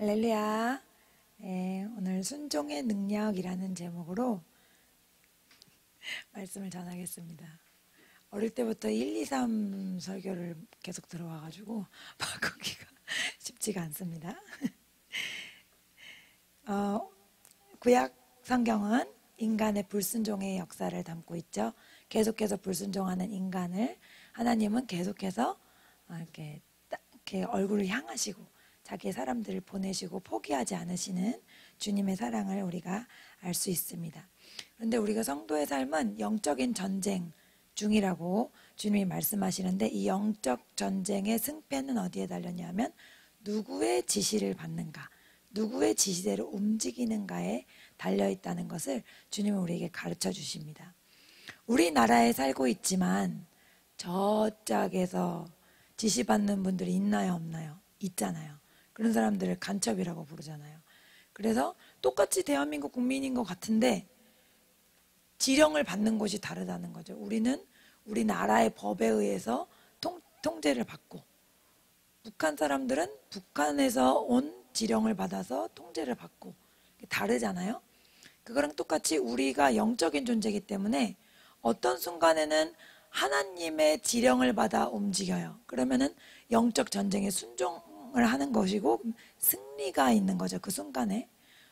할렐루야. 오늘 순종의 능력이라는 제목으로 말씀을 전하겠습니다. 어릴 때부터 1, 2, 3 설교를 계속 들어와가지고 바꾸기가 쉽지가 않습니다. 구약 성경은 인간의 불순종의 역사를 담고 있죠. 계속해서 불순종하는 인간을 하나님은 계속해서 이렇게 얼굴을 향하시고 자기의 사람들을 보내시고 포기하지 않으시는 주님의 사랑을 우리가 알 수 있습니다. 그런데 우리가 성도의 삶은 영적인 전쟁 중이라고 주님이 말씀하시는데, 이 영적 전쟁의 승패는 어디에 달렸냐면 누구의 지시를 받는가, 누구의 지시대로 움직이는가에 달려있다는 것을 주님은 우리에게 가르쳐 주십니다. 우리나라에 살고 있지만 저짝에서 지시받는 분들이 있나요, 없나요? 있잖아요. 그런 사람들을 간첩이라고 부르잖아요. 그래서 똑같이 대한민국 국민인 것 같은데 지령을 받는 곳이 다르다는 거죠. 우리는 우리나라의 법에 의해서 통제를 받고, 북한 사람들은 북한에서 온 지령을 받아서 통제를 받고, 다르잖아요. 그거랑 똑같이 우리가 영적인 존재이기 때문에 어떤 순간에는 하나님의 지령을 받아 움직여요. 그러면은 영적 전쟁에 순종을 하는 것이고 승리가 있는 거죠. 그 순간에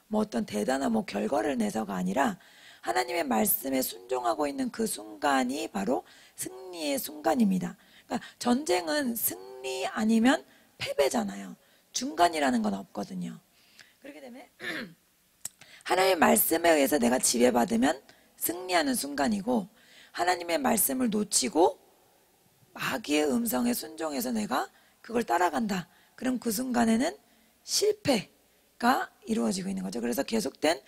뭐 어떤 대단한 결과를 내서가 아니라 하나님의 말씀에 순종하고 있는 그 순간이 바로 승리의 순간입니다. 그러니까 전쟁은 승리 아니면 패배잖아요. 중간이라는 건 없거든요. 그렇기 때문에 하나님의 말씀에 의해서 내가 지배받으면 승리하는 순간이고, 하나님의 말씀을 놓치고 마귀의 음성에 순종해서 내가 그걸 따라간다, 그럼 그 순간에는 실패가 이루어지고 있는 거죠. 그래서 계속된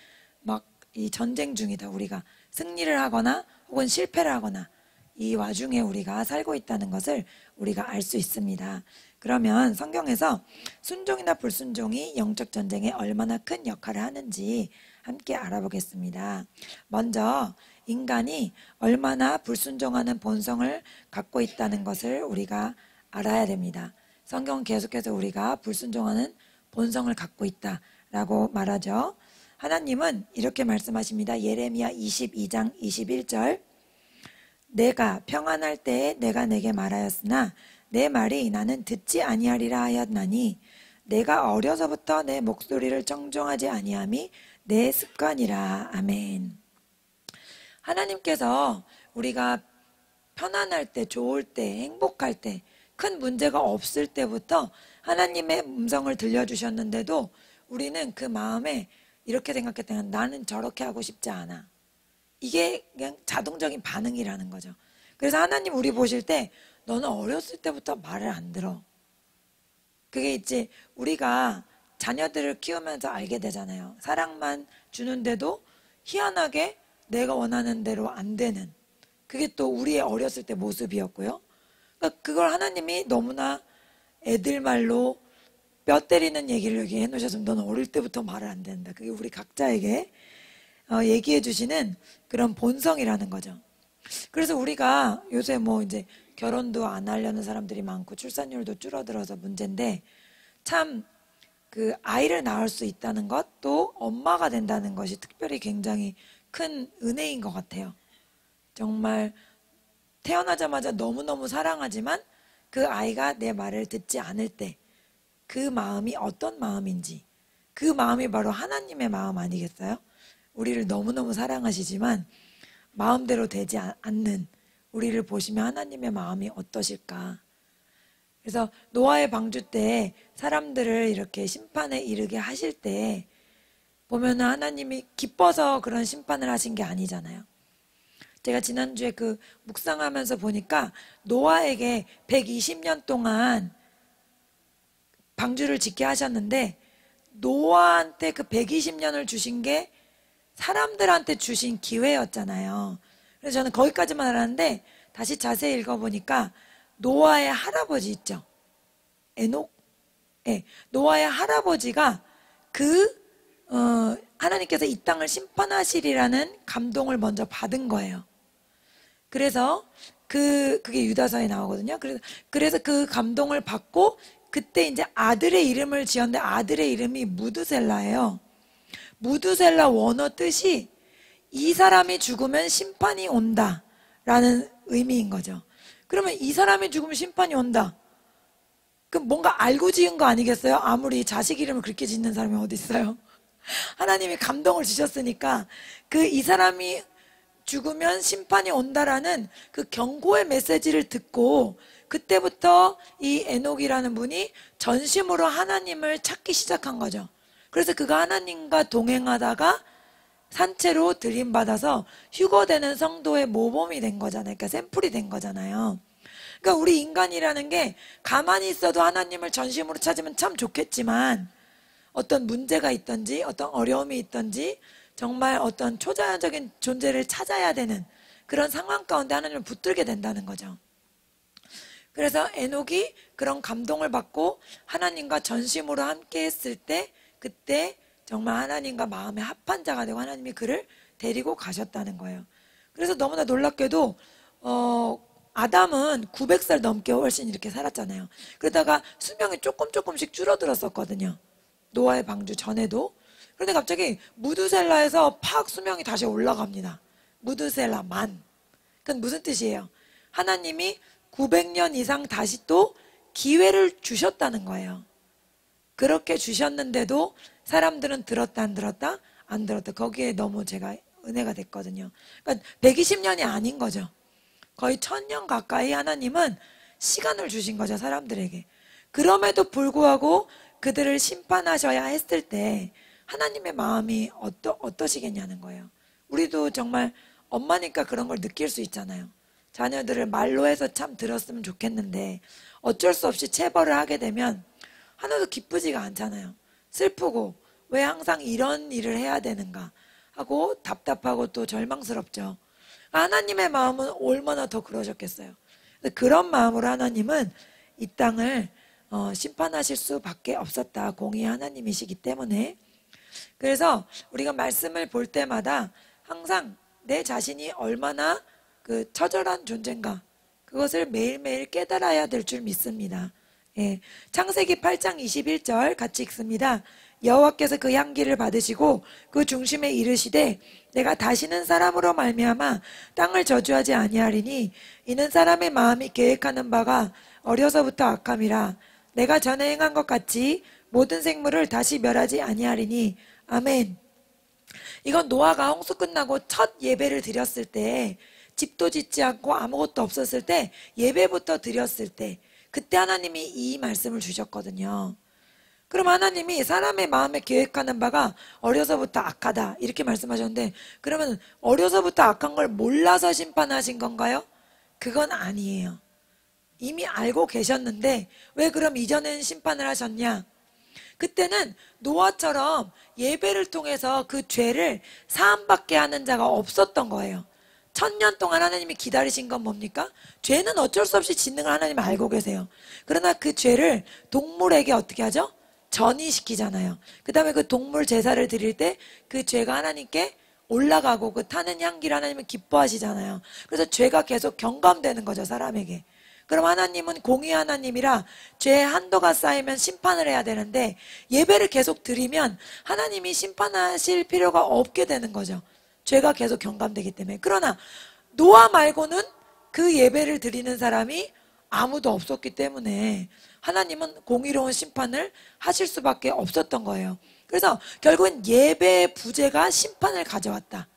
이 전쟁 중이다. 우리가 승리를 하거나 혹은 실패를 하거나 이 와중에 우리가 살고 있다는 것을 우리가 알 수 있습니다. 그러면 성경에서 순종이나 불순종이 영적 전쟁에 얼마나 큰 역할을 하는지 함께 알아보겠습니다. 먼저 인간이 얼마나 불순종하는 본성을 갖고 있다는 것을 우리가 알아야 됩니다. 성경은 계속해서 우리가 불순종하는 본성을 갖고 있다라고 말하죠. 하나님은 이렇게 말씀하십니다. 예레미야 22장 21절, 내가 평안할 때에 내가 내게 말하였으나 내 말이 나는 듣지 아니하리라 하였나니 내가 어려서부터 내 목소리를 청종하지 아니함이 내 습관이라. 아멘. 하나님께서 우리가 편안할 때, 좋을 때, 행복할 때, 큰 문제가 없을 때부터 하나님의 음성을 들려주셨는데도 우리는 그 마음에 이렇게 생각했다면 나는 저렇게 하고 싶지 않아. 이게 그냥 자동적인 반응이라는 거죠. 그래서 하나님 우리 보실 때 너는 어렸을 때부터 말을 안 들어. 그게 이제 우리가 자녀들을 키우면서 알게 되잖아요. 사랑만 주는데도 희한하게 내가 원하는 대로 안 되는, 그게 또 우리의 어렸을 때 모습이었고요. 그러니까 그걸 하나님이 너무나 애들 말로 뼈 때리는 얘기를 여기 해놓으셨으면 너는 어릴 때부터 말을 안 된다. 그게 우리 각자에게 얘기해 주시는 그런 본성이라는 거죠. 그래서 우리가 요새 이제 결혼도 안 하려는 사람들이 많고 출산율도 줄어들어서 문제인데, 참 그 아이를 낳을 수 있다는 것, 또 엄마가 된다는 것이 특별히 굉장히 큰 은혜인 것 같아요. 정말 태어나자마자 너무너무 사랑하지만 그 아이가 내 말을 듣지 않을 때 그 마음이 어떤 마음인지, 그 마음이 바로 하나님의 마음 아니겠어요? 우리를 너무너무 사랑하시지만 마음대로 되지 않는 우리를 보시면 하나님의 마음이 어떠실까? 그래서 노아의 방주 때 사람들을 이렇게 심판에 이르게 하실 때 보면 하나님이 기뻐서 그런 심판을 하신 게 아니잖아요. 제가 지난주에 그 묵상하면서 보니까 노아에게 120년 동안 방주를 짓게 하셨는데 노아한테 그 120년을 주신 게 사람들한테 주신 기회였잖아요. 그래서 저는 거기까지만 알았는데 다시 자세히 읽어보니까 노아의 할아버지 있죠, 에녹? 네, 노아의 할아버지가 하나님께서 이 땅을 심판하시리라는 감동을 먼저 받은 거예요. 그래서 그게 유다서에 나오거든요. 그래서 그 감동을 받고 그때 이제 아들의 이름을 지었는데 아들의 이름이 무드셀라예요. 무드셀라 원어 뜻이 이 사람이 죽으면 심판이 온다 라는 의미인 거죠. 그러면 이 사람이 죽으면 심판이 온다. 그럼 뭔가 알고 지은 거 아니겠어요? 아무리 자식 이름을 그렇게 짓는 사람이 어디 있어요? 하나님이 감동을 주셨으니까 그 이 사람이 죽으면 심판이 온다라는 그 경고의 메시지를 듣고 그때부터 이 에녹이라는 분이 전심으로 하나님을 찾기 시작한 거죠. 그래서 그가 하나님과 동행하다가 산채로 들림받아서 휴거되는 성도의 모범이 된 거잖아요. 그러니까 샘플이 된 거잖아요. 그러니까 우리 인간이라는 게 가만히 있어도 하나님을 전심으로 찾으면 참 좋겠지만 어떤 문제가 있든지 어떤 어려움이 있든지 정말 어떤 초자연적인 존재를 찾아야 되는 그런 상황 가운데 하나님을 붙들게 된다는 거죠. 그래서 에녹이 그런 감동을 받고 하나님과 전심으로 함께 했을 때 그때 정말 하나님과 마음의 합한 자가 되고 하나님이 그를 데리고 가셨다는 거예요. 그래서 너무나 놀랍게도 아담은 900살 넘게 훨씬 이렇게 살았잖아요. 그러다가 수명이 조금씩 줄어들었었거든요. 노아의 방주 전에도. 그런데 갑자기 무드셀라에서 팍 수명이 다시 올라갑니다. 무드셀라만. 그건 무슨 뜻이에요? 하나님이 900년 이상 다시 또 기회를 주셨다는 거예요. 그렇게 주셨는데도 사람들은 들었다 안 들었다? 안 들었다. 거기에 너무 제가 은혜가 됐거든요. 그러니까 120년이 아닌 거죠. 거의 1000년 가까이 하나님은 시간을 주신 거죠, 사람들에게. 그럼에도 불구하고 그들을 심판하셔야 했을 때 하나님의 마음이 어떠시겠냐는 거예요. 우리도 정말 엄마니까 그런 걸 느낄 수 있잖아요. 자녀들을 말로 해서 참 들었으면 좋겠는데 어쩔 수 없이 체벌을 하게 되면 하나도 기쁘지가 않잖아요. 슬프고 왜 항상 이런 일을 해야 되는가 하고 답답하고 또 절망스럽죠. 하나님의 마음은 얼마나 더 그러셨겠어요. 그런 마음으로 하나님은 이 땅을 심판하실 수밖에 없었다. 공의의 하나님이시기 때문에. 그래서 우리가 말씀을 볼 때마다 항상 내 자신이 얼마나 그 처절한 존재인가 그것을 매일매일 깨달아야 될 줄 믿습니다. 예. 창세기 8장 21절 같이 읽습니다. 여호와께서 그 향기를 받으시고 그 중심에 이르시되 내가 다시는 사람으로 말미암아 땅을 저주하지 아니하리니 이는 사람의 마음이 계획하는 바가 어려서부터 악함이라 내가 전에 행한 것 같이 모든 생물을 다시 멸하지 아니하리니 아멘. 이건 노아가 홍수 끝나고 첫 예배를 드렸을 때 집도 짓지 않고 아무것도 없었을 때 예배부터 드렸을 때 그때 하나님이 이 말씀을 주셨거든요. 그럼 하나님이 사람의 마음에 계획하는 바가 어려서부터 악하다 이렇게 말씀하셨는데 그러면 어려서부터 악한 걸 몰라서 심판하신 건가요? 그건 아니에요. 이미 알고 계셨는데 왜 그럼 이전엔 심판을 하셨냐? 그때는 노아처럼 예배를 통해서 그 죄를 사함받게 하는 자가 없었던 거예요. 1000년 동안 하나님이 기다리신 건 뭡니까? 죄는 어쩔 수 없이 짓는 걸 하나님 알고 계세요. 그러나 그 죄를 동물에게 어떻게 하죠? 전이시키잖아요. 그 다음에 그 동물 제사를 드릴 때 그 죄가 하나님께 올라가고 그 타는 향기를 하나님은 기뻐하시잖아요. 그래서 죄가 계속 경감되는 거죠, 사람에게. 그럼 하나님은 공의 하나님이라 죄의 한도가 쌓이면 심판을 해야 되는데 예배를 계속 드리면 하나님이 심판하실 필요가 없게 되는 거죠. 죄가 계속 경감되기 때문에. 그러나 노아 말고는 그 예배를 드리는 사람이 아무도 없었기 때문에 하나님은 공의로운 심판을 하실 수밖에 없었던 거예요. 그래서 결국은 예배의 부재가 심판을 가져왔다.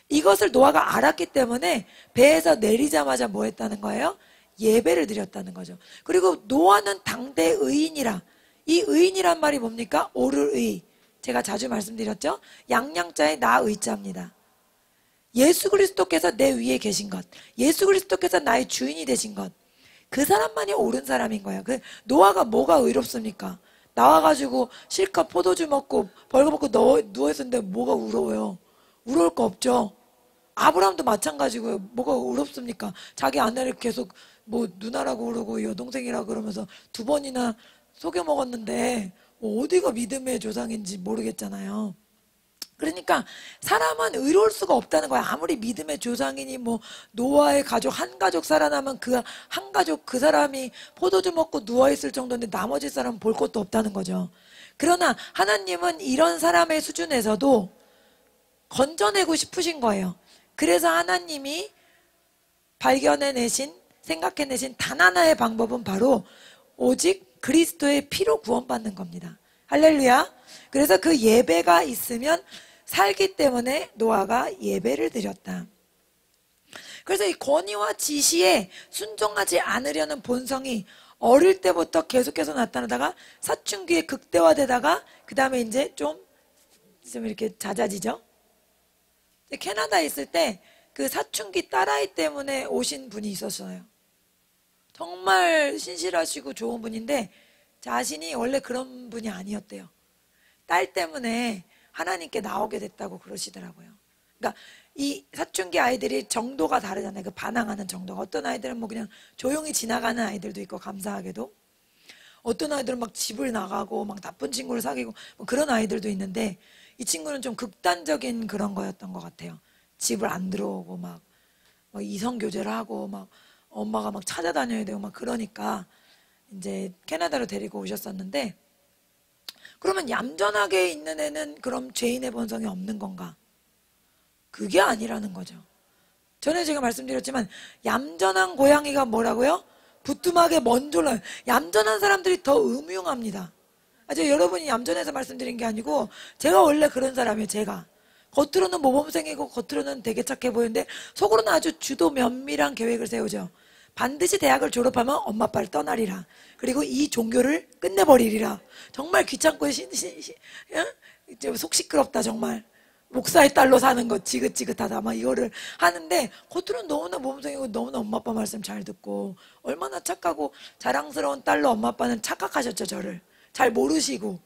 이것을 노아가 알았기 때문에 배에서 내리자마자 뭐 했다는 거예요? 예배를 드렸다는 거죠. 그리고 노아는 당대 의인이라. 이 의인이란 말이 뭡니까? 옳을 의. 제가 자주 말씀드렸죠? 양양자의 나 의자입니다. 예수 그리스도께서 내 위에 계신 것, 예수 그리스도께서 나의 주인이 되신 것, 그 사람만이 옳은 사람인 거예요. 그 노아가 뭐가 의롭습니까? 나와가지고 실컷 포도주 먹고 벌거벗고 누워있었는데 뭐가 의로워요? 의로울 거 없죠. 아브라함도 마찬가지고요. 뭐가 의롭습니까? 자기 아내를 계속 뭐 누나라고 그러고 여동생이라고 그러면서 2번이나 속여 먹었는데 뭐 어디가 믿음의 조상인지 모르겠잖아요. 그러니까 사람은 의로울 수가 없다는 거야. 아무리 믿음의 조상이니 뭐 노아의 가족 한 가족 살아나면 그 한 가족 그 사람이 포도주 먹고 누워있을 정도인데 나머지 사람은 볼 것도 없다는 거죠. 그러나 하나님은 이런 사람의 수준에서도 건져내고 싶으신 거예요. 그래서 하나님이 발견해내신 생각해내신 단 하나의 방법은 바로 오직 그리스도의 피로 구원받는 겁니다. 할렐루야. 그래서 그 예배가 있으면 살기 때문에 노아가 예배를 드렸다. 그래서 이 권위와 지시에 순종하지 않으려는 본성이 어릴 때부터 계속해서 나타나다가 사춘기에 극대화되다가 그 다음에 이제 좀 이렇게 잦아지죠. 캐나다에 있을 때 그 사춘기 딸아이 때문에 오신 분이 있었어요. 정말 신실하시고 좋은 분인데 자신이 원래 그런 분이 아니었대요. 딸 때문에 하나님께 나오게 됐다고 그러시더라고요. 그러니까 이 사춘기 아이들이 정도가 다르잖아요. 그 반항하는 정도가. 어떤 아이들은 뭐 그냥 조용히 지나가는 아이들도 있고, 감사하게도. 어떤 아이들은 막 집을 나가고 막 나쁜 친구를 사귀고 뭐 그런 아이들도 있는데, 이 친구는 좀 극단적인 그런 거였던 것 같아요. 집을 안 들어오고 막 이성교제를 하고 막 엄마가 막 찾아다녀야 되고 막 그러니까 이제 캐나다로 데리고 오셨었는데, 그러면 얌전하게 있는 애는 그럼 죄인의 본성이 없는 건가? 그게 아니라는 거죠. 전에 제가 말씀드렸지만 얌전한 고양이가 뭐라고요? 부뚜막에 먼저 올라요. 얌전한 사람들이 더 음흉합니다. 제가 여러분이 얌전해서 말씀드린 게 아니고 제가 원래 그런 사람이에요. 제가 겉으로는 모범생이고 겉으로는 되게 착해 보이는데 속으로는 아주 주도 면밀한 계획을 세우죠. 반드시 대학을 졸업하면 엄마 아빠를 떠나리라. 그리고 이 종교를 끝내버리리라. 정말 귀찮고 속 시끄럽다 정말. 목사의 딸로 사는 거 지긋지긋하다 막 이거를 하는데 겉으로는 너무나 모범생이고 너무나 엄마 아빠 말씀 잘 듣고 얼마나 착하고 자랑스러운 딸로 엄마 아빠는 착각하셨죠. 저를 잘 모르시고.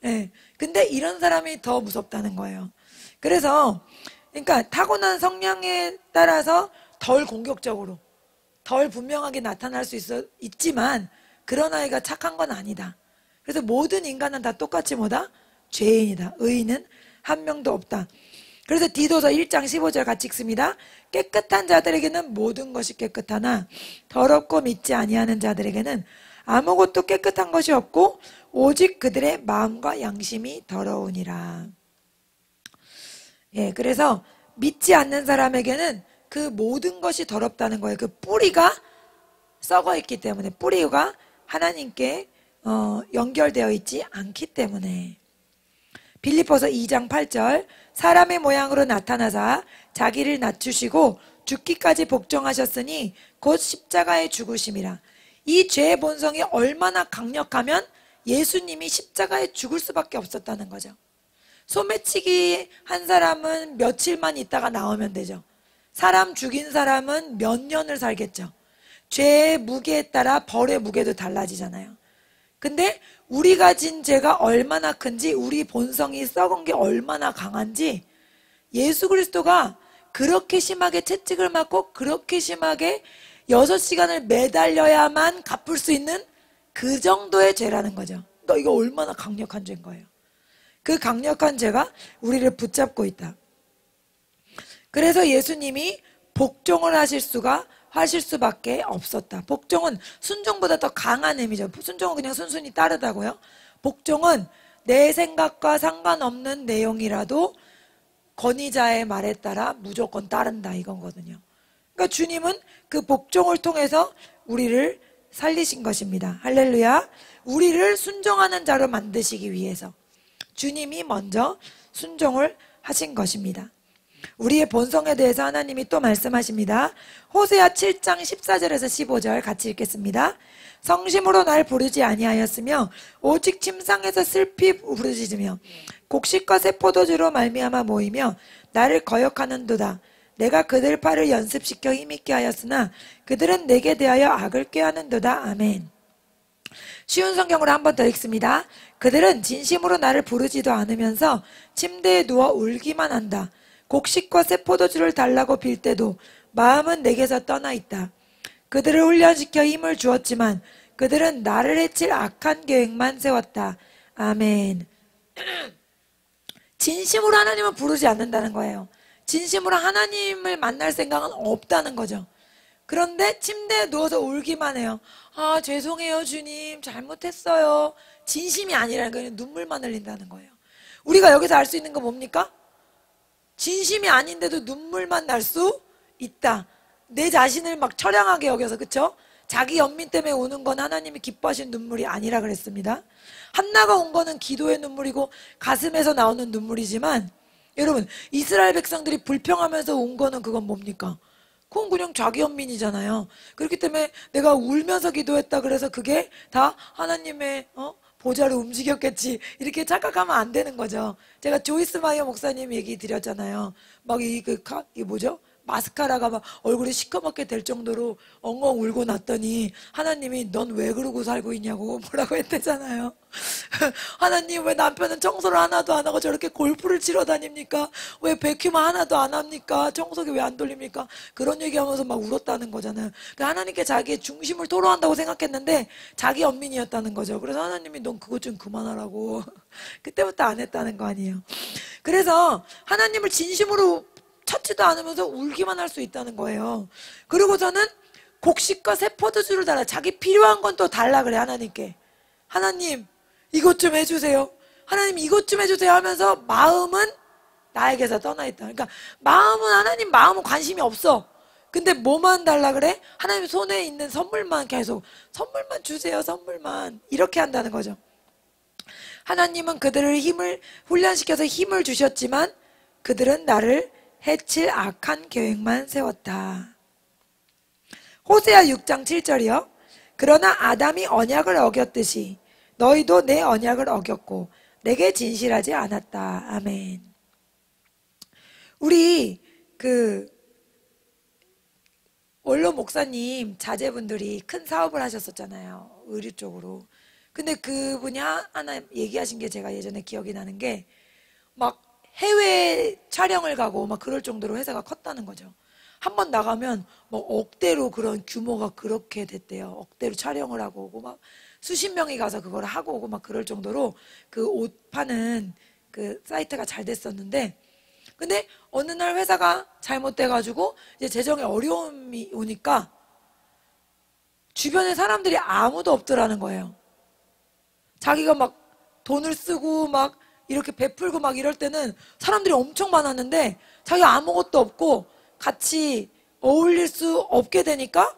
예. 근데 이런 사람이 더 무섭다는 거예요. 그래서 그러니까 타고난 성향에 따라서 덜 공격적으로 덜 분명하게 나타날 수 있지만 그런 아이가 착한 건 아니다. 그래서 모든 인간은 다 똑같이 뭐다? 죄인이다. 의인은 한 명도 없다. 그래서 디도서 1장 15절 같이 읽습니다. 깨끗한 자들에게는 모든 것이 깨끗하나 더럽고 믿지 아니하는 자들에게는 아무것도 깨끗한 것이 없고 오직 그들의 마음과 양심이 더러우니라. 예, 그래서 믿지 않는 사람에게는 그 모든 것이 더럽다는 거예요. 그 뿌리가 썩어 있기 때문에, 뿌리가 하나님께 연결되어 있지 않기 때문에. 빌립보서 2장 8절 사람의 모양으로 나타나사 자기를 낮추시고 죽기까지 복종하셨으니 곧 십자가에 죽으심이라. 이 죄의 본성이 얼마나 강력하면 예수님이 십자가에 죽을 수밖에 없었다는 거죠. 소매치기 한 사람은 며칠만 있다가 나오면 되죠. 사람 죽인 사람은 몇 년을 살겠죠. 죄의 무게에 따라 벌의 무게도 달라지잖아요. 근데 우리가 진 죄가 얼마나 큰지, 우리 본성이 썩은 게 얼마나 강한지, 예수 그리스도가 그렇게 심하게 채찍을 맞고 그렇게 심하게 6시간을 매달려야만 갚을 수 있는 그 정도의 죄라는 거죠. 그러니까 이거 얼마나 강력한 죄인 거예요. 그 강력한 죄가 우리를 붙잡고 있다. 그래서 예수님이 복종을 하실 수밖에 없었다. 복종은 순종보다 더 강한 의미죠. 순종은 그냥 순순히 따르다고요. 복종은 내 생각과 상관없는 내용이라도 권위자의 말에 따라 무조건 따른다 이거거든요. 그러니까 주님은 그 복종을 통해서 우리를 살리신 것입니다. 할렐루야. 우리를 순종하는 자로 만드시기 위해서 주님이 먼저 순종을 하신 것입니다. 우리의 본성에 대해서 하나님이 또 말씀하십니다. 호세아 7장 14절에서 15절 같이 읽겠습니다. 성심으로 날 부르지 아니하였으며 오직 침상에서 슬피 부르짖으며 곡식과 새 포도주로 말미암아 모이며 나를 거역하는도다. 내가 그들 팔을 연습시켜 힘있게 하였으나 그들은 내게 대하여 악을 꾀하는도다. 아멘. 쉬운 성경으로 한 번 더 읽습니다. 그들은 진심으로 나를 부르지도 않으면서 침대에 누워 울기만 한다. 곡식과 새 포도주를 달라고 빌 때도 마음은 내게서 떠나 있다. 그들을 훈련시켜 힘을 주었지만 그들은 나를 해칠 악한 계획만 세웠다. 아멘. 진심으로 하나님을 부르지 않는다는 거예요. 진심으로 하나님을 만날 생각은 없다는 거죠. 그런데 침대에 누워서 울기만 해요. 아, 죄송해요, 주님. 잘못했어요. 진심이 아니라는 거예요. 눈물만 흘린다는 거예요. 우리가 여기서 알 수 있는 거 뭡니까? 진심이 아닌데도 눈물만 날 수 있다. 내 자신을 막 처량하게 여겨서, 그쵸? 자기 연민 때문에 우는 건 하나님이 기뻐하신 눈물이 아니라 그랬습니다. 한나가 온 거는 기도의 눈물이고 가슴에서 나오는 눈물이지만, 여러분, 이스라엘 백성들이 불평하면서 온 거는 그건 뭡니까? 그건 그냥 자기 연민이잖아요. 그렇기 때문에 내가 울면서 기도했다 그래서 그게 다 하나님의 보좌로 움직였겠지, 이렇게 착각하면 안 되는 거죠. 제가 조이스 마이어 목사님 얘기 드렸잖아요. 막 이 뭐죠? 마스카라가 막 얼굴이 시커멓게 될 정도로 엉엉 울고 났더니 하나님이 넌 왜 그러고 살고 있냐고 뭐라고 했대잖아요. 하나님, 왜 남편은 청소를 하나도 안 하고 저렇게 골프를 치러 다닙니까? 왜 베큐만 하나도 안 합니까? 청소기 왜 안 돌립니까? 그런 얘기하면서 막 울었다는 거잖아요. 그러니까 하나님께 자기의 중심을 토로한다고 생각했는데 자기 연민이었다는 거죠. 그래서 하나님이 넌 그것 좀 그만하라고 그때부터 안 했다는 거 아니에요. 그래서 하나님을 진심으로 찾지도 않으면서 울기만 할 수 있다는 거예요. 그리고서는 곡식과 새 포도주를 달라. 자기 필요한 건 또 달라 그래, 하나님께. 하나님, 이것 좀 해주세요. 하나님, 이것 좀 해주세요 하면서 마음은 나에게서 떠나 있다. 그러니까 마음은, 하나님 마음은 관심이 없어. 근데 뭐만 달라 그래? 하나님 손에 있는 선물만 계속, 선물만 주세요, 선물만. 이렇게 한다는 거죠. 하나님은 그들을 훈련시켜서 힘을 주셨지만 그들은 나를 해칠 악한 계획만 세웠다. 호세아 6장 7절이요. 그러나 아담이 언약을 어겼듯이 너희도 내 언약을 어겼고 내게 진실하지 않았다. 아멘. 우리 원로 목사님 자제분들이 큰 사업을 하셨었잖아요. 의류 쪽으로. 근데 그분이 하나 얘기하신 게 제가 예전에 기억이 나는 게 막 해외 촬영을 가고 막 그럴 정도로 회사가 컸다는 거죠. 한 번 나가면 뭐 억대로 그런 규모가 그렇게 됐대요. 억대로 촬영을 하고 오고 막 수십 명이 가서 그걸 하고 오고 막 그럴 정도로 그 옷 파는 그 사이트가 잘 됐었는데, 근데 어느 날 회사가 잘못돼가지고 이제 재정에 어려움이 오니까 주변에 사람들이 아무도 없더라는 거예요. 자기가 막 돈을 쓰고 막 이렇게 베풀고 막 이럴 때는 사람들이 엄청 많았는데 자기가 아무것도 없고 같이 어울릴 수 없게 되니까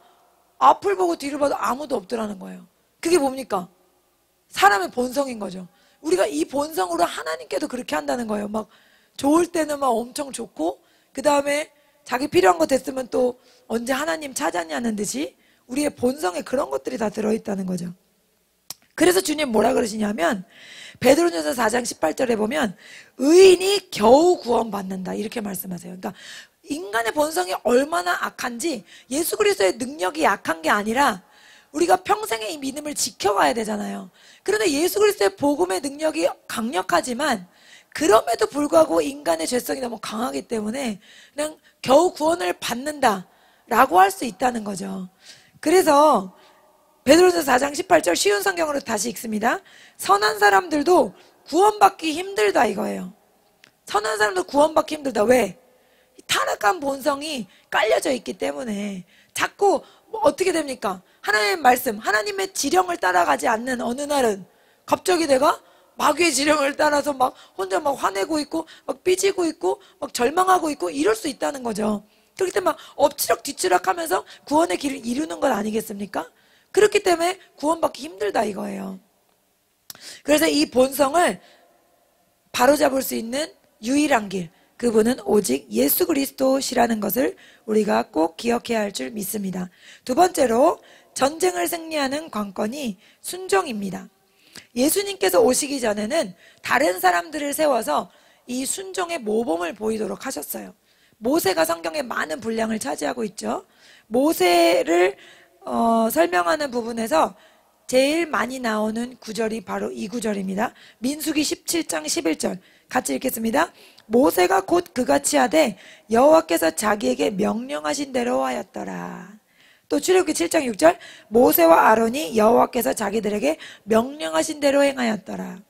앞을 보고 뒤를 봐도 아무도 없더라는 거예요. 그게 뭡니까? 사람의 본성인 거죠. 우리가 이 본성으로 하나님께도 그렇게 한다는 거예요. 막 좋을 때는 막 엄청 좋고 그 다음에 자기 필요한 거 됐으면 또 언제 하나님 찾았냐는 듯이 우리의 본성에 그런 것들이 다 들어있다는 거죠. 그래서 주님 뭐라 그러시냐면 베드로전서 4장 18절에 보면 의인이 겨우 구원받는다 이렇게 말씀하세요. 그러니까 인간의 본성이 얼마나 악한지 예수 그리스도의 능력이 약한 게 아니라 우리가 평생에 이 믿음을 지켜가야 되잖아요. 그런데 예수 그리스도의 복음의 능력이 강력하지만 그럼에도 불구하고 인간의 죄성이 너무 강하기 때문에 그냥 겨우 구원을 받는다라고 할 수 있다는 거죠. 그래서 베드로전서 4장 18절 쉬운 성경으로 다시 읽습니다. 선한 사람들도 구원받기 힘들다 이거예요. 선한 사람도 구원받기 힘들다. 왜? 타락한 본성이 깔려져 있기 때문에 자꾸 어떻게 됩니까? 하나님의 말씀, 하나님의 지령을 따라가지 않는 어느 날은 갑자기 내가 마귀의 지령을 따라서 막 혼자 막 화내고 있고 막 삐지고 있고 막 절망하고 있고 이럴 수 있다는 거죠. 그렇기 때문에 막 엎치락 뒤치락 하면서 구원의 길을 이루는 건 아니겠습니까? 그렇기 때문에 구원받기 힘들다 이거예요. 그래서 이 본성을 바로잡을 수 있는 유일한 길, 그분은 오직 예수 그리스도시라는 것을 우리가 꼭 기억해야 할 줄 믿습니다. 두 번째로 전쟁을 승리하는 관건이 순종입니다. 예수님께서 오시기 전에는 다른 사람들을 세워서 이 순종의 모범을 보이도록 하셨어요. 모세가 성경에 많은 분량을 차지하고 있죠. 모세를 설명하는 부분에서 제일 많이 나오는 구절이 바로 이 구절입니다. 민수기 17장 11절 같이 읽겠습니다. 모세가 곧 그같이 하되 여호와께서 자기에게 명령하신 대로 하였더라. 또 출애굽기 7장 6절 모세와 아론이 여호와께서 자기들에게 명령하신 대로 행하였더라.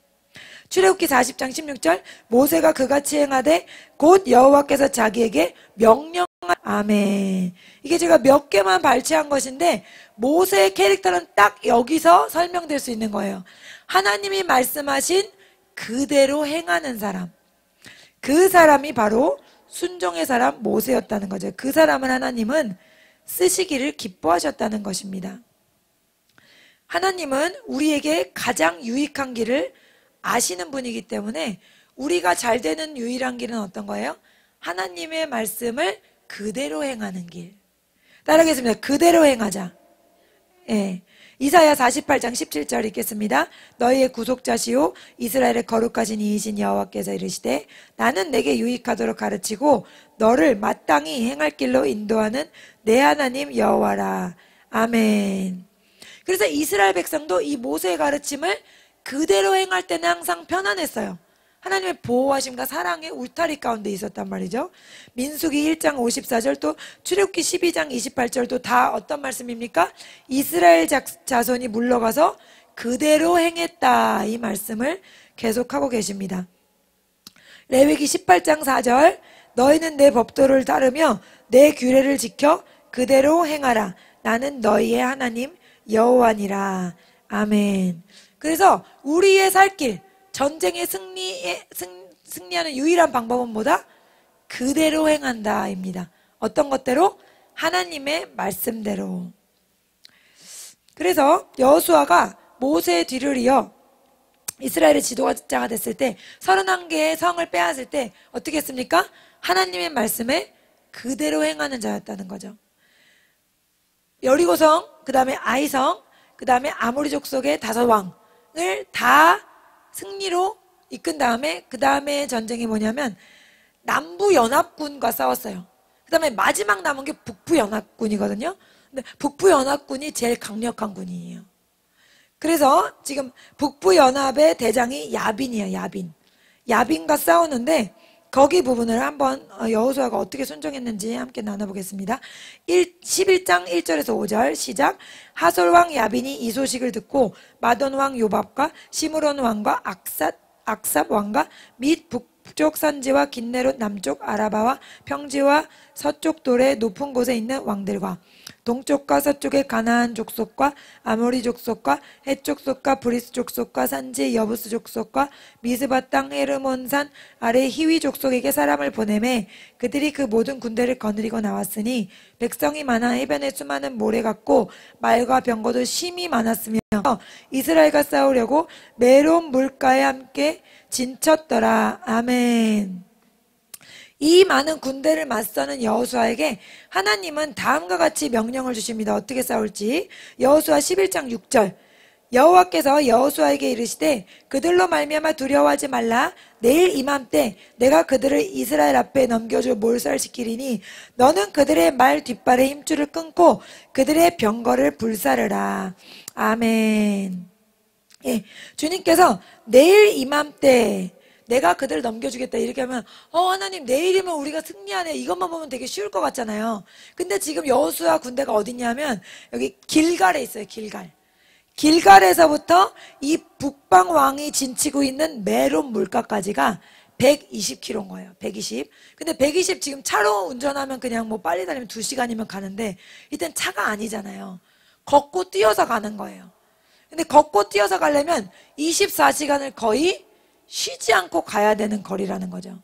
출애굽기 40장 16절 모세가 그같이 행하되 곧 여호와께서 자기에게 명령한 아멘. 이게 제가 몇 개만 발췌한 것인데 모세의 캐릭터는 딱 여기서 설명될 수 있는 거예요. 하나님이 말씀하신 그대로 행하는 사람, 그 사람이 바로 순종의 사람 모세였다는 거죠. 그 사람을 하나님은 쓰시기를 기뻐하셨다는 것입니다. 하나님은 우리에게 가장 유익한 길을 아시는 분이기 때문에 우리가 잘 되는 유일한 길은 어떤 거예요? 하나님의 말씀을 그대로 행하는 길. 따라하겠습니다. 그대로 행하자. 예. 이사야 48장 17절 읽겠습니다. 너희의 구속자시오 이스라엘의 거룩하신 이이신 여호와께서 이르시되 나는 내게 유익하도록 가르치고 너를 마땅히 행할 길로 인도하는 내 하나님 여호와라. 아멘. 그래서 이스라엘 백성도 이 모세의 가르침을 그대로 행할 때는 항상 편안했어요. 하나님의 보호하심과 사랑의 울타리 가운데 있었단 말이죠. 민수기 1장 54절 또 출애굽기 12장 28절도 다 어떤 말씀입니까? 이스라엘 자손이 물러가서 그대로 행했다, 이 말씀을 계속하고 계십니다. 레위기 18장 4절 너희는 내 법도를 따르며 내 규례를 지켜 그대로 행하라. 나는 너희의 하나님 여호와니라. 아멘. 그래서 우리의 살 길, 전쟁의 승리하는 유일한 방법은 뭐다? 그대로 행한다입니다. 어떤 것대로? 하나님의 말씀대로. 그래서 여호수아가 모세의 뒤를 이어 이스라엘의 지도자가 됐을 때 31개의 성을 빼앗을 때 어떻게 했습니까? 하나님의 말씀에 그대로 행하는 자였다는 거죠. 여리고성, 그 다음에 아이성, 그 다음에 아모리 족속의 5왕을 다 승리로 이끈 다음에 그 다음에 전쟁이 뭐냐면 남부연합군과 싸웠어요. 그 다음에 마지막 남은 게 북부연합군이거든요. 근데 북부연합군이 제일 강력한 군이에요. 그래서 지금 북부연합의 대장이 야빈이에요. 야빈과 싸우는데 거기 부분을 한번 여호수아가 어떻게 순종했는지 함께 나눠보겠습니다. 11장 1절에서 5절 시작. 하솔왕 야빈이 이 소식을 듣고 마돈왕 요밥과 시므론 왕과 악삽 왕과 및 북쪽 산지와 긴네롯 남쪽 아라바와 평지와 서쪽 돌의 높은 곳에 있는 왕들과 동쪽과 서쪽의 가나안 족속과 아모리 족속과 헷 족속과 브리스 족속과 산지 여부스 족속과 미스바 땅 헤르몬산 아래 히위 족속에게 사람을 보내매 그들이 그 모든 군대를 거느리고 나왔으니 백성이 많아 해변에 수많은 모래 같고 말과 병거도 심히 많았으며 이스라엘과 싸우려고 메론 물가에 함께 진쳤더라. 아멘. 이 많은 군대를 맞서는 여호수아에게 하나님은 다음과 같이 명령을 주십니다. 어떻게 싸울지. 여호수아 11장 6절 여호와께서 여호수아에게 이르시되 그들로 말미암아 두려워하지 말라. 내일 이맘때 내가 그들을 이스라엘 앞에 넘겨줘 몰살시키리니 너는 그들의 말 뒷발의 힘줄을 끊고 그들의 병거를 불사르라. 아멘. 예, 주님께서 내일 이맘때 내가 그들을 넘겨주겠다 이렇게 하면 하나님 내일이면 우리가 승리하네 이것만 보면 되게 쉬울 것 같잖아요. 근데 지금 여호수아 군대가 어디냐면 여기 길갈에 있어요. 길갈에서부터 이 북방 왕이 진치고 있는 메론 물가까지가 120km인 거예요. 120. 근데 120 지금 차로 운전하면 그냥 뭐 빨리 달리면 2시간이면 가는데 이땐 차가 아니잖아요. 걷고 뛰어서 가는 거예요. 근데 걷고 뛰어서 가려면 24시간을 거의 쉬지 않고 가야 되는 거리라는 거죠.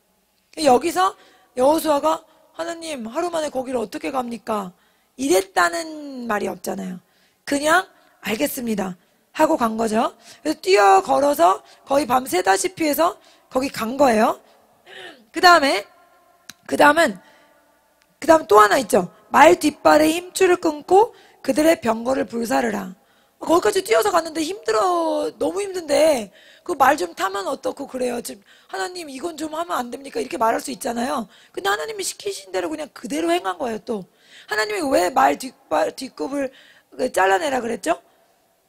여기서 여호수아가 하나님 하루 만에 거기를 어떻게 갑니까? 이랬다는 말이 없잖아요. 그냥 알겠습니다 하고 간 거죠. 그래서 뛰어 걸어서 거의 밤새다시피 해서 거기 간 거예요. 그 다음은 또 하나 있죠. 말 뒷발에 힘줄을 끊고 그들의 병거를 불사르라. 거기까지 뛰어서 갔는데 힘들어. 너무 힘든데 그 말 좀 타면 어떻고 그래요. 지금 하나님 이건 좀 하면 안 됩니까? 이렇게 말할 수 있잖아요. 근데 하나님이 시키신 대로 그냥 그대로 행한 거예요. 또 하나님이 왜 말 뒷굽을 잘라내라 그랬죠?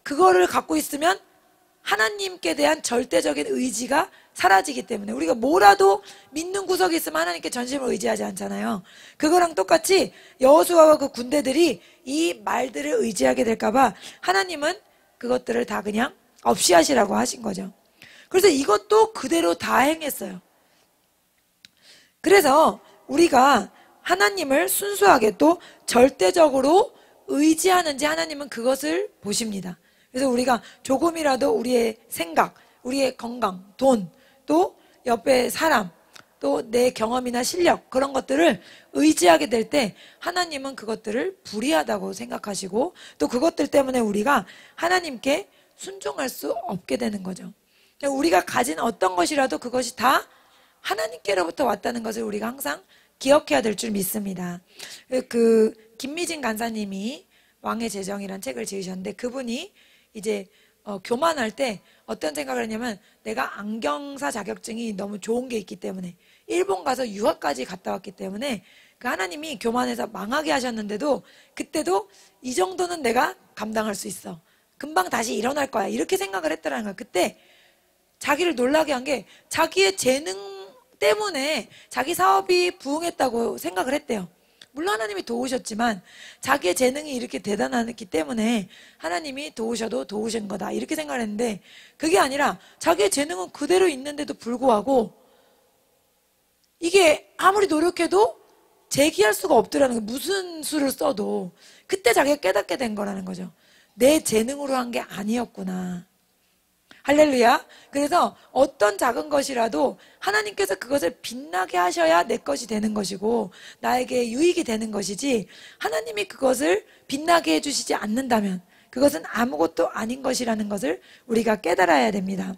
그거를 갖고 있으면 하나님께 대한 절대적인 의지가 사라지기 때문에 우리가 뭐라도 믿는 구석이 있으면 하나님께 전심을 의지하지 않잖아요. 그거랑 똑같이 여호수아와 그 군대들이 이 말들을 의지하게 될까 봐 하나님은 그것들을 다 그냥 없이 하시라고 하신 거죠. 그래서 이것도 그대로 다 행했어요. 그래서 우리가 하나님을 순수하게 또 절대적으로 의지하는지 하나님은 그것을 보십니다. 그래서 우리가 조금이라도 우리의 생각, 우리의 건강, 돈, 또 옆에 사람, 또 내 경험이나 실력, 그런 것들을 의지하게 될 때 하나님은 그것들을 불의하다고 생각하시고 또 그것들 때문에 우리가 하나님께 순종할 수 없게 되는 거죠. 우리가 가진 어떤 것이라도 그것이 다 하나님께로부터 왔다는 것을 우리가 항상 기억해야 될 줄 믿습니다. 김미진 간사님이 왕의 재정이라는 책을 지으셨는데 그분이 이제 교만할 때 어떤 생각을 했냐면 내가 안경사 자격증이 너무 좋은 게 있기 때문에 일본 가서 유학까지 갔다 왔기 때문에 그 하나님이 교만해서 망하게 하셨는데도 그때도 이 정도는 내가 감당할 수 있어. 금방 다시 일어날 거야. 이렇게 생각을 했더라는 거야. 그때 자기를 놀라게 한 게 자기의 재능 때문에 자기 사업이 부흥했다고 생각을 했대요. 물론 하나님이 도우셨지만 자기의 재능이 이렇게 대단하기 때문에 하나님이 도우셔도 도우신 거다 이렇게 생각을 했는데 그게 아니라 자기의 재능은 그대로 있는데도 불구하고 이게 아무리 노력해도 재기할 수가 없더라는 거예요. 무슨 수를 써도. 그때 자기가 깨닫게 된 거라는 거죠. 내 재능으로 한 게 아니었구나. 할렐루야. 그래서 어떤 작은 것이라도 하나님께서 그것을 빛나게 하셔야 내 것이 되는 것이고 나에게 유익이 되는 것이지 하나님이 그것을 빛나게 해주시지 않는다면 그것은 아무것도 아닌 것이라는 것을 우리가 깨달아야 됩니다.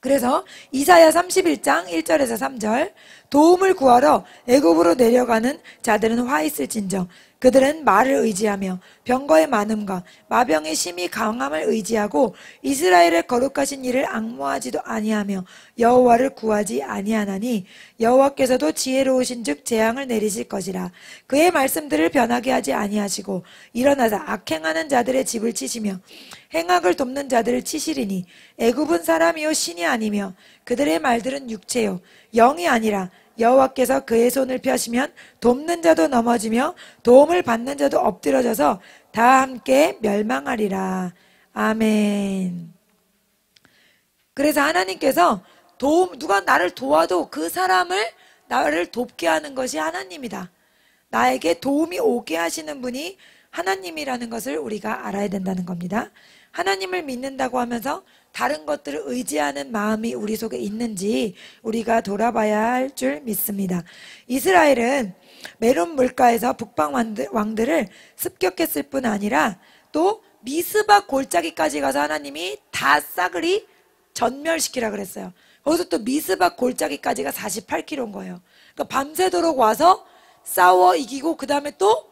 그래서 이사야 31장 1절에서 3절 도움을 구하러 애굽으로 내려가는 자들은 화 있을진저 그들은 말을 의지하며 병거의 많음과 마병의 심히 강함을 의지하고 이스라엘의 거룩하신 이를 앙모하지도 아니하며 여호와를 구하지 아니하나니 여호와께서도 지혜로우신즉 재앙을 내리실 것이라. 그의 말씀들을 변하게 하지 아니하시고 일어나서 악행하는 자들의 집을 치시며 행악을 돕는 자들을 치시리니 애굽은 사람이요 신이 아니며 그들의 말들은 육체요 영이 아니라 여호와께서 그의 손을 펴시면 돕는 자도 넘어지며 도움을 받는 자도 엎드러져서 다 함께 멸망하리라. 아멘. 그래서 하나님께서 누가 나를 도와도 그 사람을 나를 돕게 하는 것이 하나님이다. 나에게 도움이 오게 하시는 분이 하나님이라는 것을 우리가 알아야 된다는 겁니다. 하나님을 믿는다고 하면서 다른 것들을 의지하는 마음이 우리 속에 있는지 우리가 돌아봐야 할 줄 믿습니다. 이스라엘은 메론 물가에서 북방 왕들을 습격했을 뿐 아니라 또 미스바 골짜기까지 가서 하나님이 다 싸그리 전멸시키라 그랬어요. 거기서 또 미스바 골짜기까지가 48km인 거예요. 그러니까 밤새도록 와서 싸워 이기고 그 다음에 또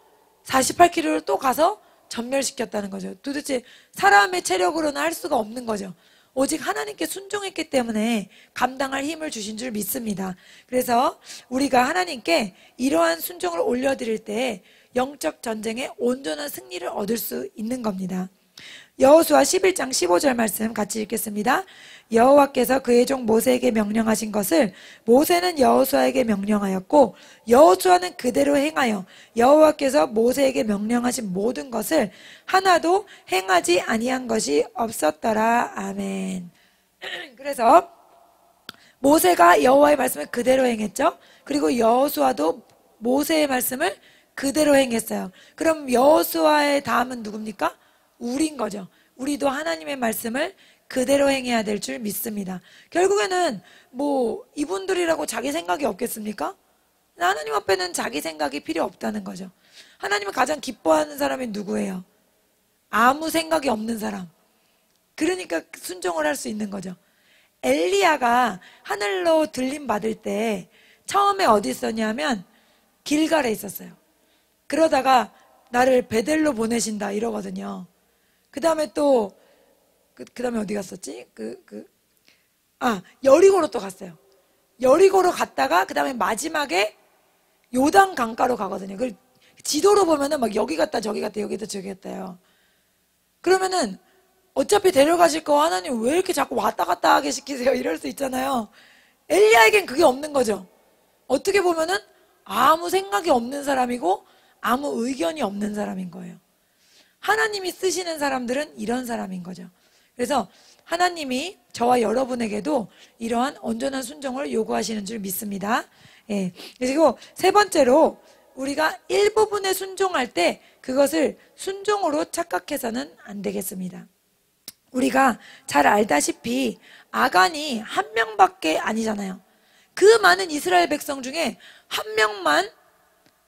48km를 또 가서 전멸시켰다는 거죠. 도대체 사람의 체력으로는 할 수가 없는 거죠. 오직 하나님께 순종했기 때문에 감당할 힘을 주신 줄 믿습니다. 그래서 우리가 하나님께 이러한 순종을 올려드릴 때 영적 전쟁에 온전한 승리를 얻을 수 있는 겁니다. 여호수아 11장 15절 말씀 같이 읽겠습니다. 여호와께서 그의 종 모세에게 명령하신 것을 모세는 여호수아에게 명령하였고 여호수아는 그대로 행하여 여호와께서 모세에게 명령하신 모든 것을 하나도 행하지 아니한 것이 없었더라. 아멘. 그래서 모세가 여호와의 말씀을 그대로 행했죠. 그리고 여호수아도 모세의 말씀을 그대로 행했어요. 그럼 여호수아의 다음은 누굽니까? 우리인 거죠. 우리도 하나님의 말씀을 그대로 행해야 될 줄 믿습니다. 결국에는 뭐 이분들이라고 자기 생각이 없겠습니까? 하나님 앞에는 자기 생각이 필요 없다는 거죠. 하나님을 가장 기뻐하는 사람이 누구예요? 아무 생각이 없는 사람. 그러니까 순종을 할 수 있는 거죠. 엘리야가 하늘로 들림 받을 때 처음에 어디 있었냐면 길갈에 있었어요. 그러다가 나를 베델로 보내신다 이러거든요. 그 다음에 또 그 다음에 어디 갔었지? 여리고로 또 갔어요. 여리고로 갔다가 그 다음에 마지막에 요단 강가로 가거든요. 그 지도로 보면은 막 여기 갔다 저기 갔다 여기 갔다 저기 갔다요. 그러면은 어차피 데려가실 거 하나님 왜 이렇게 자꾸 왔다 갔다 하게 시키세요? 이럴 수 있잖아요. 엘리야에겐 그게 없는 거죠. 어떻게 보면은 아무 생각이 없는 사람이고 아무 의견이 없는 사람인 거예요. 하나님이 쓰시는 사람들은 이런 사람인 거죠. 그래서 하나님이 저와 여러분에게도 이러한 온전한 순종을 요구하시는 줄 믿습니다. 예. 그리고 세 번째로 우리가 일부분에 순종할 때 그것을 순종으로 착각해서는 안 되겠습니다. 우리가 잘 알다시피 아간이 한 명밖에 아니잖아요. 그 많은 이스라엘 백성 중에 한 명만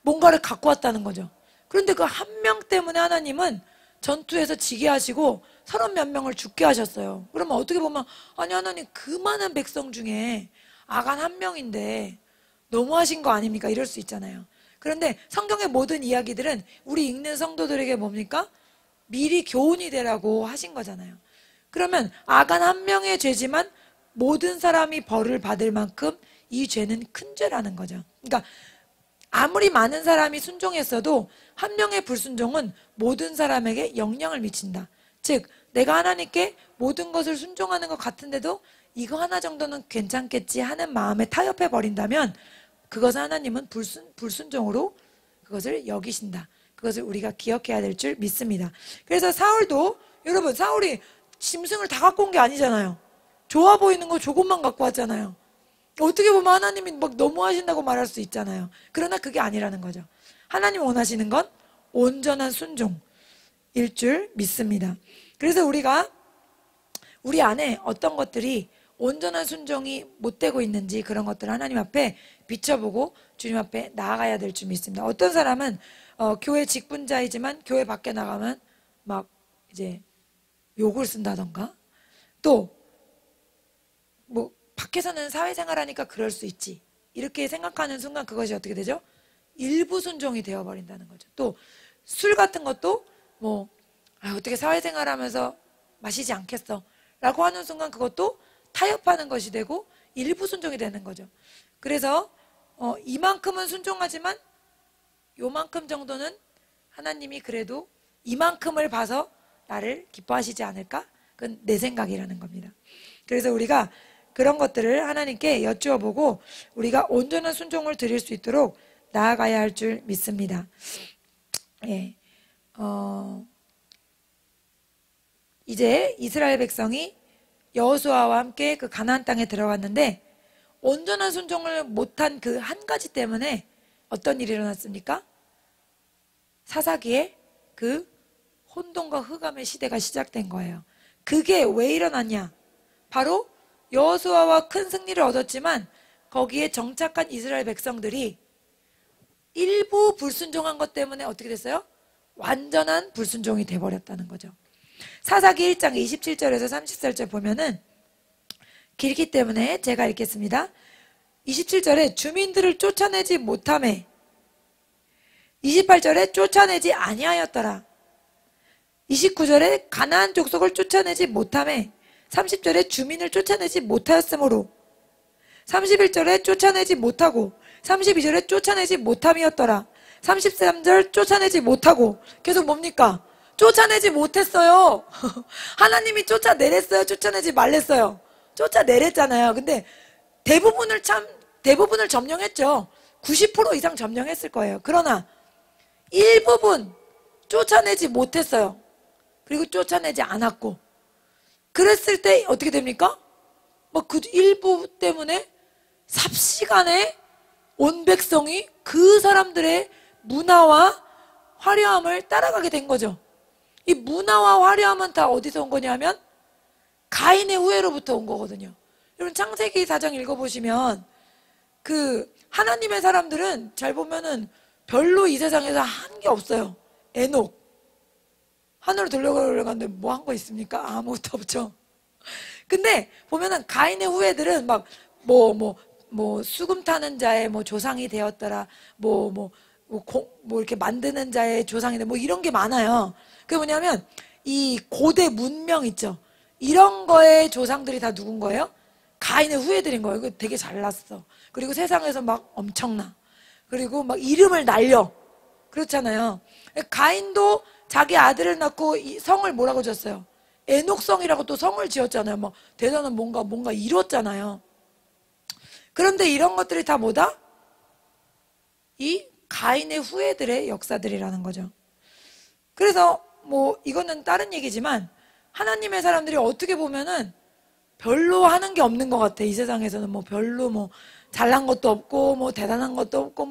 뭔가를 갖고 왔다는 거죠. 그런데 그 한 명 때문에 하나님은 전투에서 지게 하시고 30몇 명을 죽게 하셨어요. 그러면 어떻게 보면 아니 하나님 그 많은 백성 중에 아간 한 명인데 너무하신 거 아닙니까? 이럴 수 있잖아요. 그런데 성경의 모든 이야기들은 우리 읽는 성도들에게 뭡니까? 미리 교훈이 되라고 하신 거잖아요. 그러면 아간 한 명의 죄지만 모든 사람이 벌을 받을 만큼 이 죄는 큰 죄라는 거죠. 그러니까 아무리 많은 사람이 순종했어도 한 명의 불순종은 모든 사람에게 영향을 미친다. 즉 내가 하나님께 모든 것을 순종하는 것 같은데도 이거 하나 정도는 괜찮겠지 하는 마음에 타협해 버린다면 그것은 하나님은 불순종으로 그것을 여기신다. 그것을 우리가 기억해야 될 줄 믿습니다. 그래서 사울도 여러분 사울이 짐승을 다 갖고 온 게 아니잖아요. 좋아 보이는 거 조금만 갖고 왔잖아요. 어떻게 보면 하나님이 막 너무하신다고 말할 수 있잖아요. 그러나 그게 아니라는 거죠. 하나님 원하시는 건 온전한 순종일 줄 믿습니다. 그래서 우리가 우리 안에 어떤 것들이 온전한 순종이 못 되고 있는지 그런 것들을 하나님 앞에 비춰보고 주님 앞에 나아가야 될 줄 믿습니다. 어떤 사람은 교회 직분자이지만 교회 밖에 나가면 막 이제 욕을 쓴다던가 또 뭐 밖에서는 사회생활하니까 그럴 수 있지 이렇게 생각하는 순간 그것이 어떻게 되죠? 일부 순종이 되어버린다는 거죠. 또 술 같은 것도 뭐 어떻게 사회생활하면서 마시지 않겠어 라고 하는 순간 그것도 타협하는 것이 되고 일부 순종이 되는 거죠. 그래서 이만큼은 순종하지만 요만큼 정도는 하나님이 그래도 이만큼을 봐서 나를 기뻐하시지 않을까? 그건 내 생각이라는 겁니다. 그래서 우리가 그런 것들을 하나님께 여쭈어 보고 우리가 온전한 순종을 드릴 수 있도록 나아가야 할 줄 믿습니다. 예. 이제 이스라엘 백성이 여호수아와 함께 그 가나안 땅에 들어갔는데 온전한 순종을 못한 그 한 가지 때문에 어떤 일이 일어났습니까? 사사기에 그 혼돈과 흑암의 시대가 시작된 거예요. 그게 왜 일어났냐? 바로 여호수아와 큰 승리를 얻었지만 거기에 정착한 이스라엘 백성들이 일부 불순종한 것 때문에 어떻게 됐어요? 완전한 불순종이 돼버렸다는 거죠. 사사기 1장 27절에서 30절 보면은 길기 때문에 제가 읽겠습니다. 27절에 주민들을 쫓아내지 못하매 28절에 쫓아내지 아니하였더라. 29절에 가나안 족속을 쫓아내지 못하매 30절에 주민을 쫓아내지 못하였으므로 31절에 쫓아내지 못하고 32절에 쫓아내지 못함이었더라. 33절 쫓아내지 못하고 계속 뭡니까? 쫓아내지 못했어요. 하나님이 쫓아내랬어요? 쫓아내지 말랬어요? 쫓아내랬잖아요. 근데 대부분을 점령했죠. 90% 이상 점령했을 거예요. 그러나 일부분 쫓아내지 못했어요. 그리고 쫓아내지 않았고 그랬을 때 어떻게 됩니까? 뭐 그 일부 때문에 삽시간에 온 백성이 그 사람들의 문화와 화려함을 따라가게 된 거죠. 이 문화와 화려함은 다 어디서 온 거냐면 가인의 후예로부터 온 거거든요. 여러분 창세기 4장 읽어보시면 그 하나님의 사람들은 잘 보면은 별로 이 세상에서 한 게 없어요. 에녹 하늘로 돌려갔는데 뭐 한 거 있습니까? 아무것도 없죠. 근데 보면은 가인의 후예들은 막 수금 타는 자의 뭐 조상이 되었더라. 이렇게 만드는 자의 조상이 돼. 뭐 이런 게 많아요. 그게 뭐냐면 이 고대 문명 있죠. 이런 거의 조상들이 다 누군 거예요? 가인의 후예들인 거예요. 이거 되게 잘났어. 그리고 세상에서 막 엄청나. 그리고 막 이름을 날려. 그렇잖아요. 가인도 자기 아들을 낳고 이 성을 뭐라고 줬어요? 에녹성이라고 또 성을 지었잖아요. 막 대단한 뭔가 이뤘잖아요. 그런데 이런 것들이 다 뭐다? 이 가인의 후예들의 역사들이라는 거죠. 그래서 뭐 이거는 다른 얘기지만 하나님의 사람들이 어떻게 보면은 별로 하는 게 없는 것 같아. 이 세상에서는 뭐 별로 뭐 잘난 것도 없고 뭐 대단한 것도 없고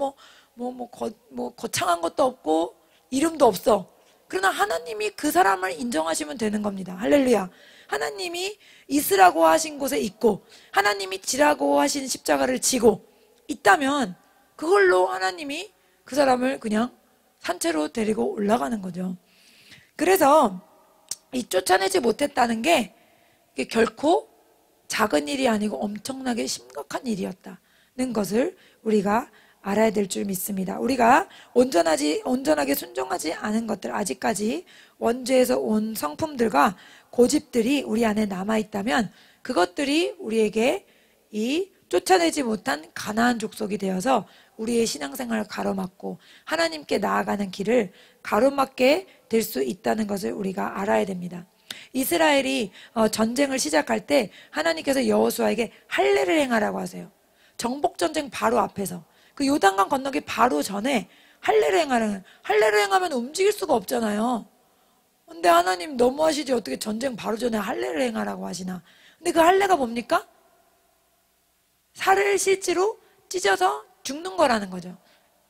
뭐 거창한 것도 없고 이름도 없어. 그러나 하나님이 그 사람을 인정하시면 되는 겁니다. 할렐루야. 하나님이 있으라고 하신 곳에 있고 하나님이 지라고 하신 십자가를 지고 있다면 그걸로 하나님이 그 사람을 그냥 산채로 데리고 올라가는 거죠. 그래서 이 쫓아내지 못했다는 게 이게 결코 작은 일이 아니고 엄청나게 심각한 일이었다는 것을 우리가 알아야 될 줄 믿습니다. 우리가 온전하게 순종하지 않은 것들, 아직까지 원죄에서 온 성품들과 고집들이 우리 안에 남아있다면 그것들이 우리에게 이 쫓아내지 못한 가나안 족속이 되어서 우리의 신앙생활을 가로막고 하나님께 나아가는 길을 가로막게 될 수 있다는 것을 우리가 알아야 됩니다. 이스라엘이 전쟁을 시작할 때 하나님께서 여호수아에게 할례를 행하라고 하세요. 정복전쟁 바로 앞에서 그 요단강 건너기 바로 전에 할례를 행하면 움직일 수가 없잖아요. 근데 하나님 너무하시지, 어떻게 전쟁 바로 전에 할례를 행하라고 하시나. 근데 그 할례가 뭡니까? 살을 실제로 찢어서 죽는 거라는 거죠.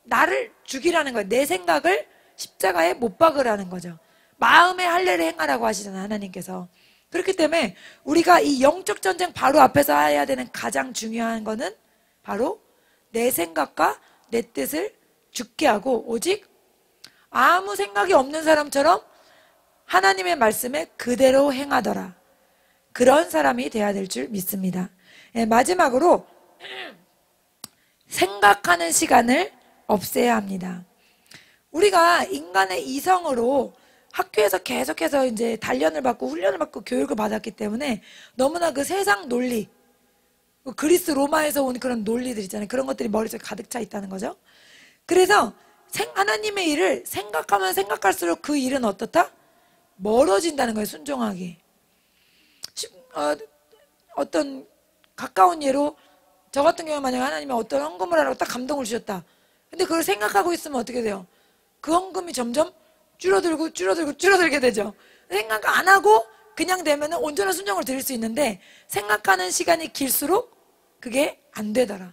나를 죽이라는 거예요. 내 생각을 십자가에 못 박으라는 거죠. 마음의 할례를 행하라고 하시잖아요, 하나님께서. 그렇기 때문에 우리가 이 영적 전쟁 바로 앞에서 해야 되는 가장 중요한 거는 바로 내 생각과 내 뜻을 죽게 하고 오직 아무 생각이 없는 사람처럼 하나님의 말씀에 그대로 행하더라. 그런 사람이 돼야 될 줄 믿습니다. 마지막으로 생각하는 시간을 없애야 합니다. 우리가 인간의 이성으로 학교에서 계속해서 이제 단련을 받고 훈련을 받고 교육을 받았기 때문에 너무나 그 세상 논리, 그리스 로마에서 온 그런 논리들 있잖아요. 그런 것들이 머릿속에 가득 차 있다는 거죠. 그래서 하나님의 일을 생각하면 생각할수록 그 일은 어떻다? 멀어진다는 거예요. 순종하기. 어떤 가까운 예로 저 같은 경우에 만약에 하나님이 어떤 헌금을 하라고 딱 감동을 주셨다. 근데 그걸 생각하고 있으면 어떻게 돼요? 그 헌금이 점점 줄어들게 되죠. 생각 안 하고 그냥 되면 온전한 순종을 드릴 수 있는데 생각하는 시간이 길수록 그게 안 되더라.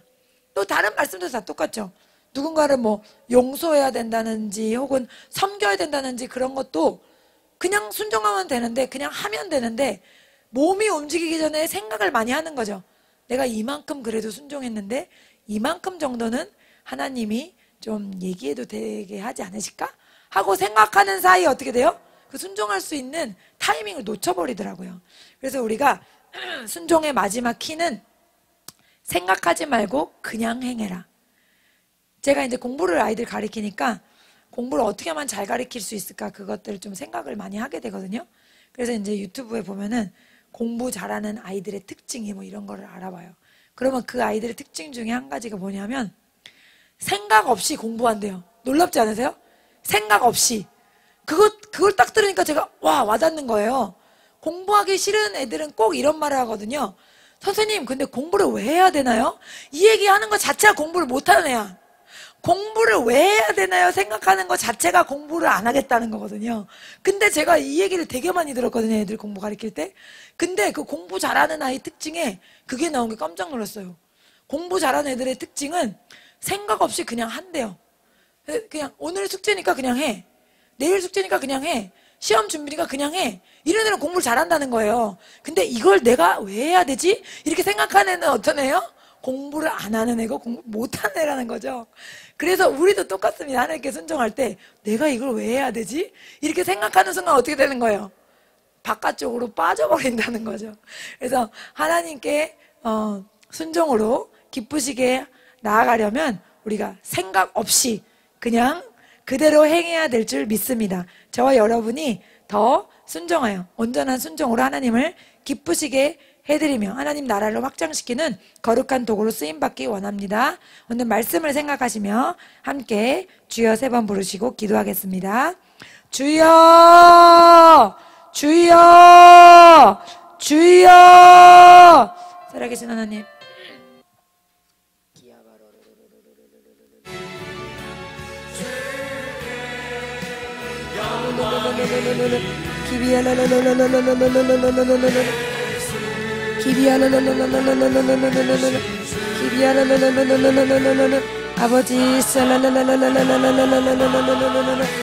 또 다른 말씀도 다 똑같죠. 누군가를 뭐 용서해야 된다는지 혹은 섬겨야 된다는지 그런 것도 그냥 순종하면 되는데, 그냥 하면 되는데 몸이 움직이기 전에 생각을 많이 하는 거죠. 내가 이만큼 그래도 순종했는데 이만큼 정도는 하나님이 좀 얘기해도 되게 하지 않으실까? 하고 생각하는 사이에 어떻게 돼요? 그 순종할 수 있는 타이밍을 놓쳐버리더라고요. 그래서 우리가 순종의 마지막 키는 생각하지 말고 그냥 행해라. 제가 이제 공부를 아이들 가르치니까 공부를 어떻게 하면 잘 가르칠 수 있을까, 그것들을 좀 생각을 많이 하게 되거든요. 그래서 이제 유튜브에 보면은 공부 잘하는 아이들의 특징이 뭐 이런 거를 알아봐요. 그러면 그 아이들의 특징 중에 한 가지가 뭐냐면 생각 없이 공부한대요. 놀랍지 않으세요? 생각 없이. 그걸 딱 들으니까 제가 와닿는 거예요. 공부하기 싫은 애들은 꼭 이런 말을 하거든요. 선생님, 근데 공부를 왜 해야 되나요? 이 얘기하는 것 자체가 공부를 못하는 애야. 공부를 왜 해야 되나요? 생각하는 것 자체가 공부를 안 하겠다는 거거든요. 근데 제가 이 얘기를 되게 많이 들었거든요, 애들 공부 가르칠 때. 근데 그 공부 잘하는 아이 특징에 그게 나온 게 깜짝 놀랐어요. 공부 잘하는 애들의 특징은 생각 없이 그냥 한대요. 그냥 오늘 숙제니까 그냥 해. 내일 숙제니까 그냥 해. 시험 준비니까 그냥 해. 이런 애는 공부를 잘한다는 거예요. 근데 이걸 내가 왜 해야 되지? 이렇게 생각하는 애는 어떤 애요? 공부를 안 하는 애고 공부 못하는 애라는 거죠. 그래서 우리도 똑같습니다. 하나님께 순종할 때 내가 이걸 왜 해야 되지? 이렇게 생각하는 순간 어떻게 되는 거예요? 바깥쪽으로 빠져버린다는 거죠. 그래서 하나님께 순종으로 기쁘시게 나아가려면 우리가 생각 없이 그냥 그대로 행해야 될 줄 믿습니다. 저와 여러분이 더 순종하여 온전한 순종으로 하나님을 기쁘시게 해드리며 하나님 나라를 확장시키는 거룩한 도구로 쓰임받기 원합니다. 오늘 말씀을 생각하시며 함께 주여 3번 부르시고 기도하겠습니다. 주여, 주여, 주여. 살아계신 하나님, 아버지